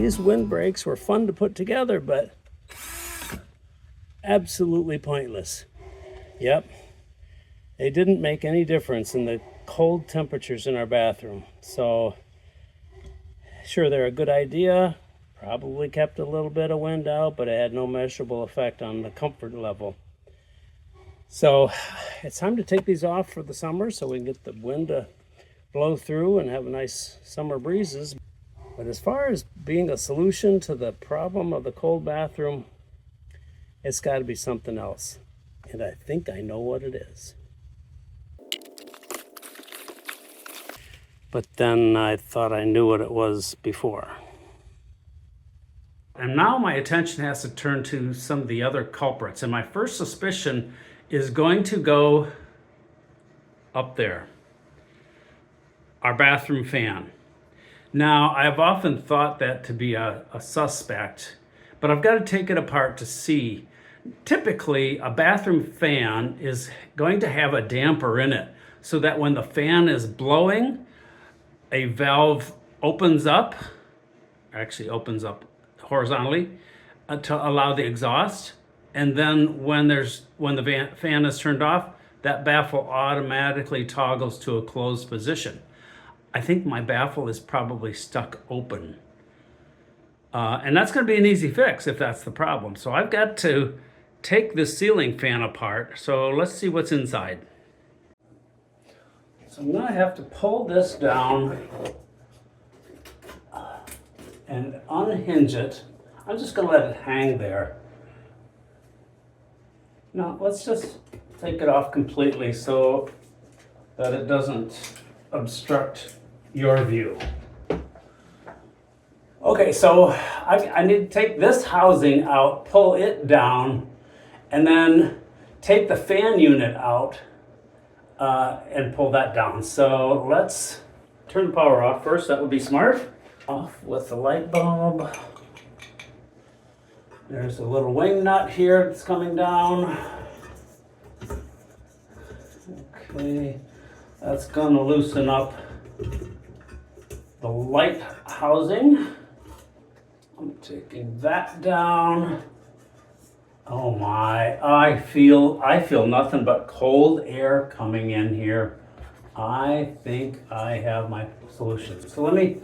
these windbreaks were fun to put together, but absolutely pointless. Yep, they didn't make any difference in the cold temperatures in our bathroom. So, sure, they're a good idea. Probably kept a little bit of wind out, but it had no measurable effect on the comfort level. So, it's time to take these off for the summer so we can get the wind to blow through and have nice summer breezes. But as far as being a solution to the problem of the cold bathroom, it's got to be something else. And I think I know what it is. But then I thought I knew what it was before. And now my attention has to turn to some of the other culprits. And my first suspicion is going to go up there. Our bathroom fan. Now, I've often thought that to be a suspect, but I've got to take it apart to see. Typically, a bathroom fan is going to have a damper in it so that when the fan is blowing, a valve opens up, actually opens up horizontally to allow the exhaust. And then when the fan is turned off, that baffle automatically toggles to a closed position. I think my baffle is probably stuck open. And that's going to be an easy fix if that's the problem. So I've got to take the ceiling fan apart. So let's see what's inside. So I'm going to have to pull this down and unhinge it. I'm just going to let it hang there. Now let's just take it off completely so that it doesn't obstruct your view. Okay, so I need to take this housing out, pull it down, and then take the fan unit out and pull that down. So let's turn the power off first. That would be smart. Off with the light bulb. There's a little wing nut here that's coming down. Okay, that's gonna loosen up the light housing. I'm taking that down. Oh my, I feel nothing but cold air coming in here. I think I have my solution. So let me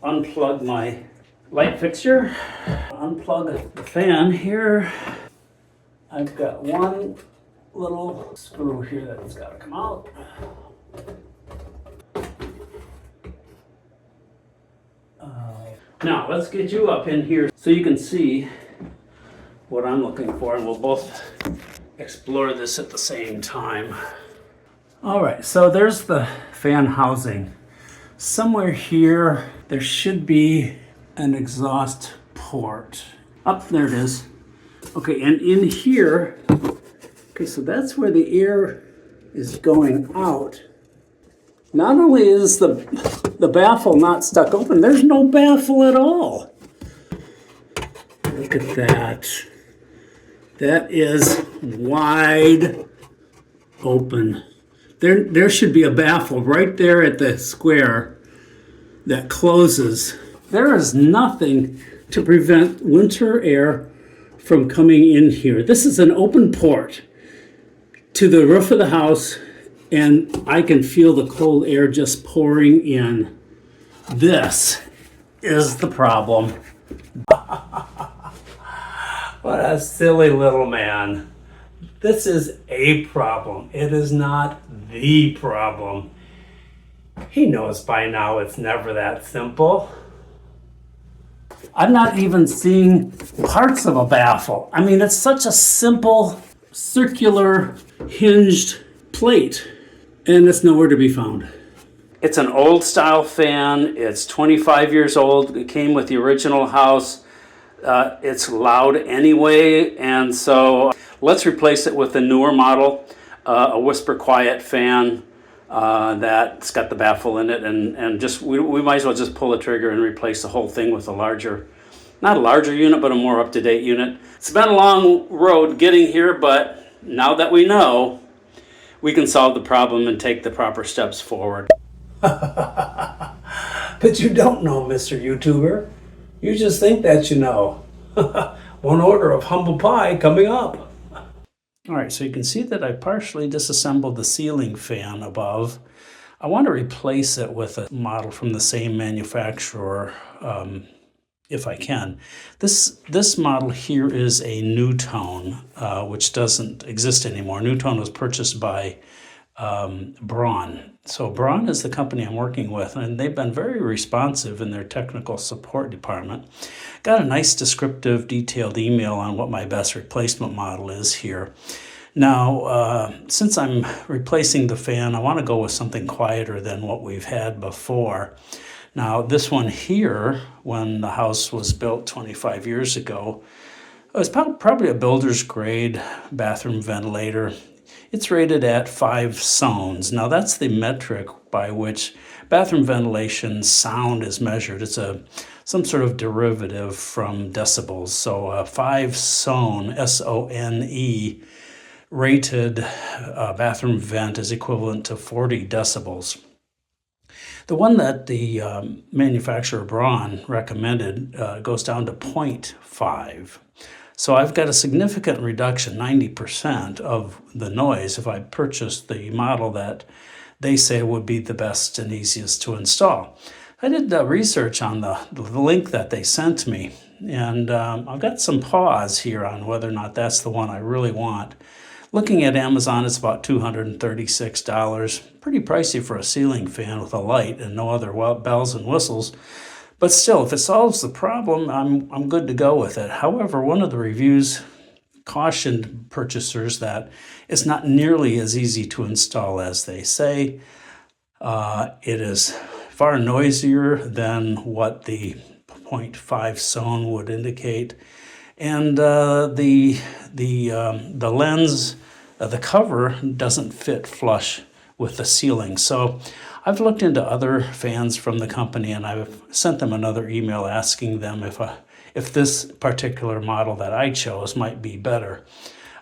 unplug my light fixture, unplug the fan here. I've got one little screw here that's got to come out. Now let's get you up in here so you can see what I'm looking for, and we'll both explore this at the same time. All right, so there's the fan housing. Somewhere here there should be an exhaust port. Up there it is. Okay, and in here, okay, so that's where the air is going out. Not only is the baffle not stuck open, there's no baffle at all. Look at that. That is wide open. There should be a baffle right there at the square that closes. There is nothing to prevent winter air from coming in here. This is an open port to the roof of the house, and I can feel the cold air just pouring in. This is the problem. What a silly little man. This is a problem. It is not the problem. He knows by now it's never that simple. I'm not even seeing parts of a baffle. I mean, it's such a simple circular hinged plate, and it's nowhere to be found. It's an old style fan. It's 25 years old. It came with the original house. It's loud anyway, and so let's replace it with a newer model, a whisper quiet fan that's got the baffle in it, and just we might as well just pull the trigger and replace the whole thing with a larger, not a larger unit, but a more up-to-date unit. It's been a long road getting here, but now that we know, we can solve the problem and take the proper steps forward. But you don't know, Mr. YouTuber. You just think that you know. One order of humble pie coming up. All right, so you can see that I partially disassembled the ceiling fan above. I want to replace it with a model from the same manufacturer if I can. This model here is a Newtone, which doesn't exist anymore. Newtone was purchased by Braun. So Braun is the company I'm working with, and they've been very responsive in their technical support department. Got a nice descriptive, detailed email on what my best replacement model is here. Now, since I'm replacing the fan, I want to go with something quieter than what we've had before. Now, this one here, when the house was built 25 years ago, it was probably a builder's grade bathroom ventilator. It's rated at 5 sones. Now, that's the metric by which bathroom ventilation sound is measured. It's some sort of derivative from decibels. So a 5 sone, S-O-N-E, rated bathroom vent is equivalent to 40 decibels. The one that the manufacturer Braun recommended goes down to 0.5. So I've got a significant reduction, 90% of the noise, if I purchase the model that they say would be the best and easiest to install. I did research on the link that they sent me, and I've got some pause here on whether or not that's the one I really want. Looking at Amazon, it's about $236. Pretty pricey for a ceiling fan with a light and no other bells and whistles. But still, if it solves the problem, I'm good to go with it. However, one of the reviews cautioned purchasers that it's not nearly as easy to install as they say. It is far noisier than what the 0.5 sone would indicate. And the lens, the cover doesn't fit flush with the ceiling. So I've looked into other fans from the company, and I've sent them another email asking them if this particular model that I chose might be better.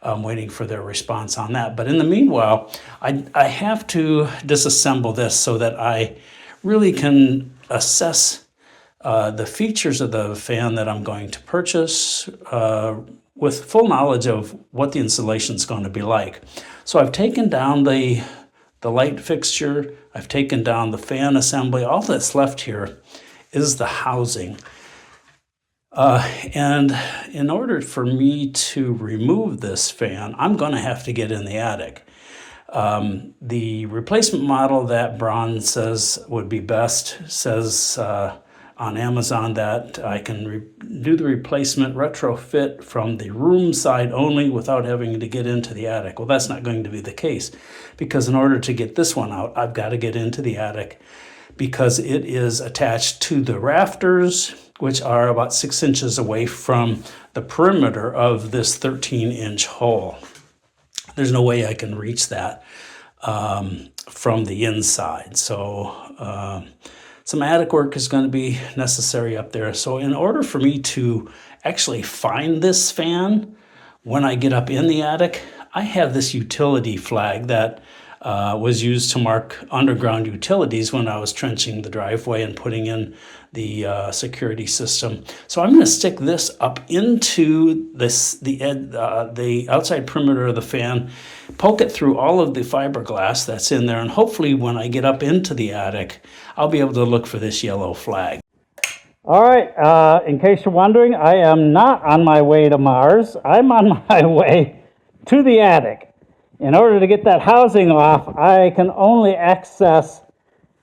I'm waiting for their response on that. But in the meanwhile, I have to disassemble this so that I really can assess the features of the fan that I'm going to purchase with full knowledge of what the installation is going to be like. So I've taken down the light fixture, I've taken down the fan assembly. All that's left here is the housing. And in order for me to remove this fan, I'm going to have to get in the attic. The replacement model that Braun says would be best says on Amazon that I can do the replacement retrofit from the room side only without having to get into the attic. Well, that's not going to be the case, because in order to get this one out, I've got to get into the attic because it is attached to the rafters, which are about 6 inches away from the perimeter of this 13-inch hole. There's no way I can reach that from the inside. So some attic work is going to be necessary up there. So in order for me to actually find this fan when I get up in the attic, I have this utility flag that was used to mark underground utilities when I was trenching the driveway and putting in the security system. So I'm going to stick this up into the outside perimeter of the fan, poke it through all of the fiberglass that's in there, and hopefully when I get up into the attic, I'll be able to look for this yellow flag. All right, in case you're wondering, I am not on my way to Mars. I'm on my way to the attic. In order to get that housing off, I can only access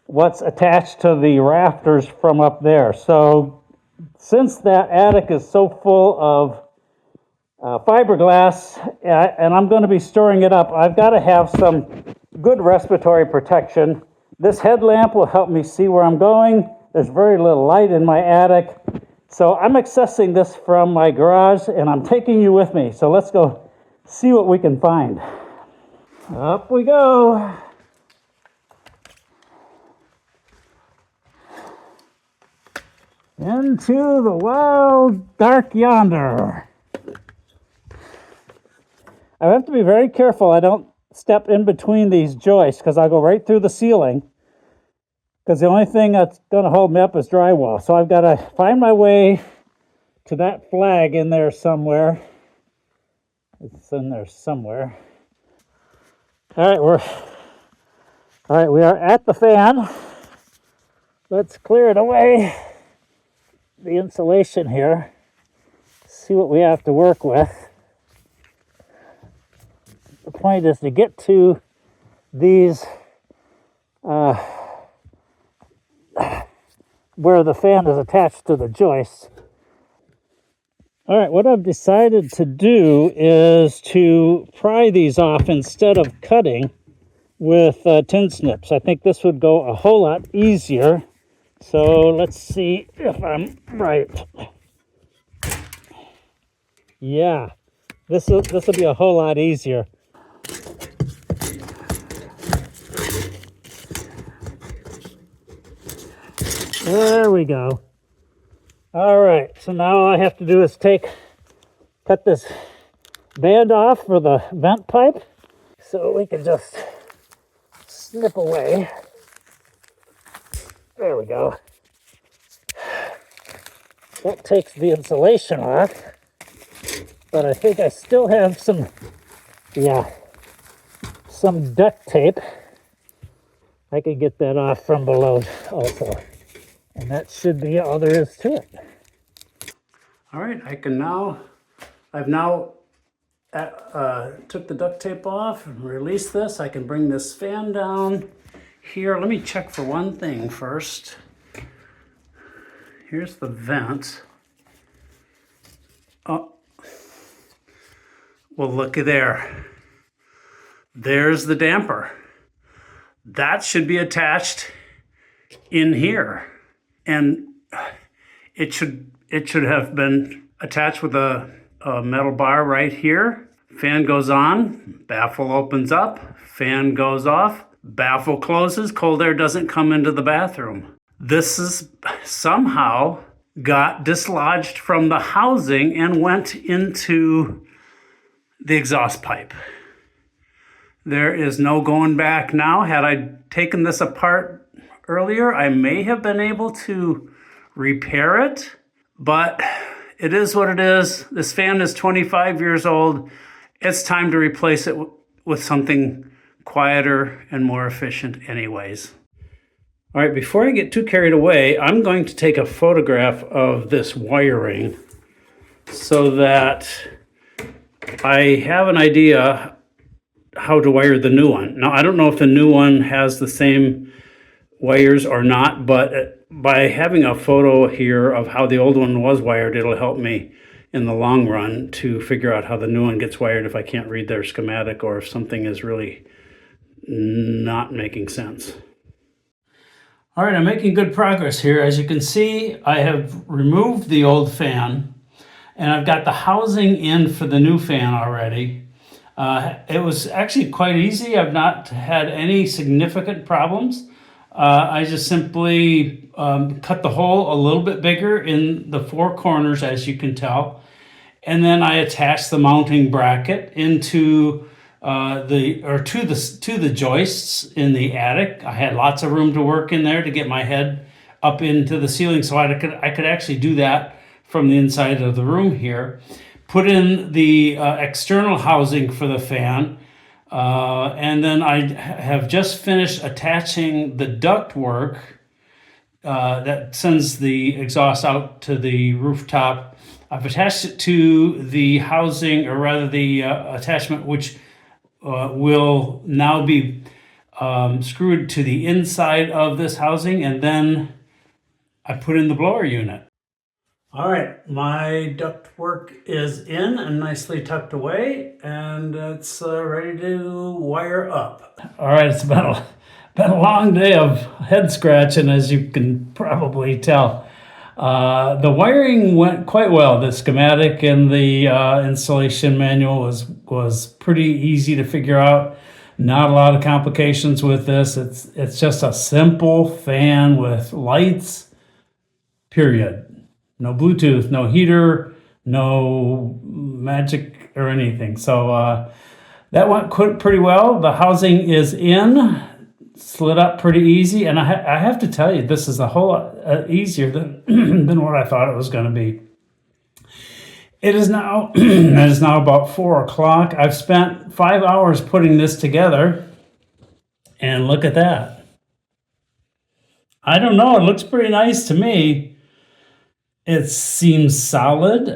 what's attached to the rafters from up there. So since that attic is so full of fiberglass, and I'm going to be storing it up, I've got to have some good respiratory protection. This headlamp will help me see where I'm going. There's very little light in my attic. So I'm accessing this from my garage, and I'm taking you with me. So let's go see what we can find. Up we go. Into the wild dark yonder. I have to be very careful I don't step in between these joists because I'll go right through the ceiling. because the only thing that's going to hold me up is drywall. So I've got to find my way to that flag in there somewhere. It's in there somewhere. All right, we are at the fan. Let's clear it away. The insulation here. See what we have to work with. The point is to get to these where the fan is attached to the joist. All right, what I've decided to do is to pry these off instead of cutting with tin snips. I think this would go a whole lot easier. So let's see if I'm right. Yeah, this will be a whole lot easier. There we go. All right, so now all I have to do is cut this band off for the vent pipe, so we can just snip away. There we go. That takes the insulation off, but I think I still have some duct tape. I could get that off from below also. And that should be all there is to it. All right, I've now took the duct tape off and released this. I can bring this fan down here. Let me check for one thing first. Here's the vent. Oh, well, looky there. There's the damper. That should be attached in here. And it should have been attached with a metal bar right here. Fan goes on, baffle opens up, fan goes off, baffle closes, cold air doesn't come into the bathroom. This is somehow got dislodged from the housing and went into the exhaust pipe. There is no going back now. Had I taken this apart earlier, I may have been able to repair it, but it is what it is. This fan is 25 years old. It's time to replace it with something quieter and more efficient anyways. All right, before I get too carried away, I'm going to take a photograph of this wiring so that I have an idea how to wire the new one. Now, I don't know if the new one has the same wires or not, but by having a photo here of how the old one was wired, it'll help me in the long run to figure out how the new one gets wired if I can't read their schematic or if something is really not making sense. All right, I'm making good progress here. As you can see, I have removed the old fan and I've got the housing in for the new fan already. It was actually quite easy. I've not had any significant problems. I just simply cut the hole a little bit bigger in the four corners, as you can tell. And then I attached the mounting bracket into to the joists in the attic. I had lots of room to work in there to get my head up into the ceiling, so I could actually do that from the inside of the room here. Put in the external housing for the fan. And then I have just finished attaching the duct work that sends the exhaust out to the rooftop. I've attached it to the housing, or rather the attachment, which will now be screwed to the inside of this housing, and then I put in the blower unit. All right, my duct work is in and nicely tucked away, and it's ready to wire up. All right, it's been a long day of head scratching, as you can probably tell. The wiring went quite well. The schematic and the installation manual was pretty easy to figure out. Not a lot of complications with this. It's just a simple fan with lights, period. No Bluetooth, no heater, no magic or anything. So that went pretty well. The housing is in. slid up pretty easy, and I have to tell you, this is a whole lot easier than than what I thought it was going to be. It is now it is now about 4 o'clock. I've spent 5 hours putting this together, and look at that. I don't know. It looks pretty nice to me. It seems solid.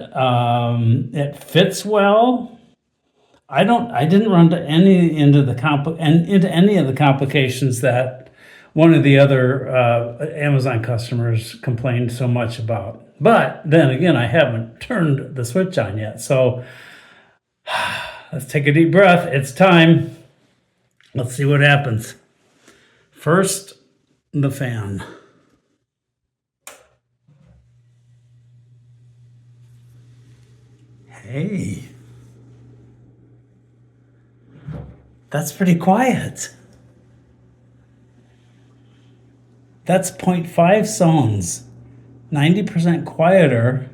It fits well. I didn't run into any of the complications that one of the other Amazon customers complained so much about. But then again, I haven't turned the switch on yet. So let's take a deep breath. It's time. Let's see what happens. First, the fan. Hey. That's pretty quiet. That's 0.5 sounds, 90% quieter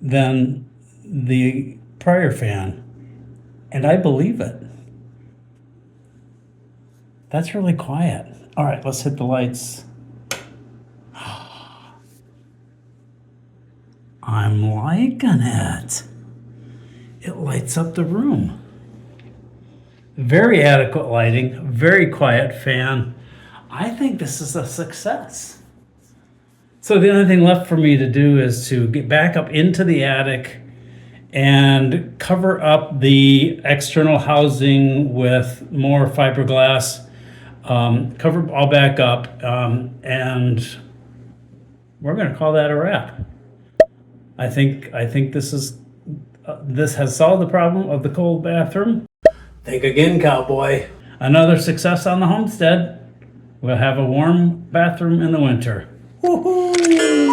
than the prior fan. And I believe it. That's really quiet. All right, let's hit the lights. I'm liking it. It lights up the room. Very adequate lighting, very quiet fan. I think this is a success. So the only thing left for me to do is to get back up into the attic and cover up the external housing with more fiberglass, cover all back up, and we're going to call that a wrap. I think this has solved the problem of the cold bathroom. Think again, cowboy. Another success on the homestead. We'll have a warm bathroom in the winter. Woohoo!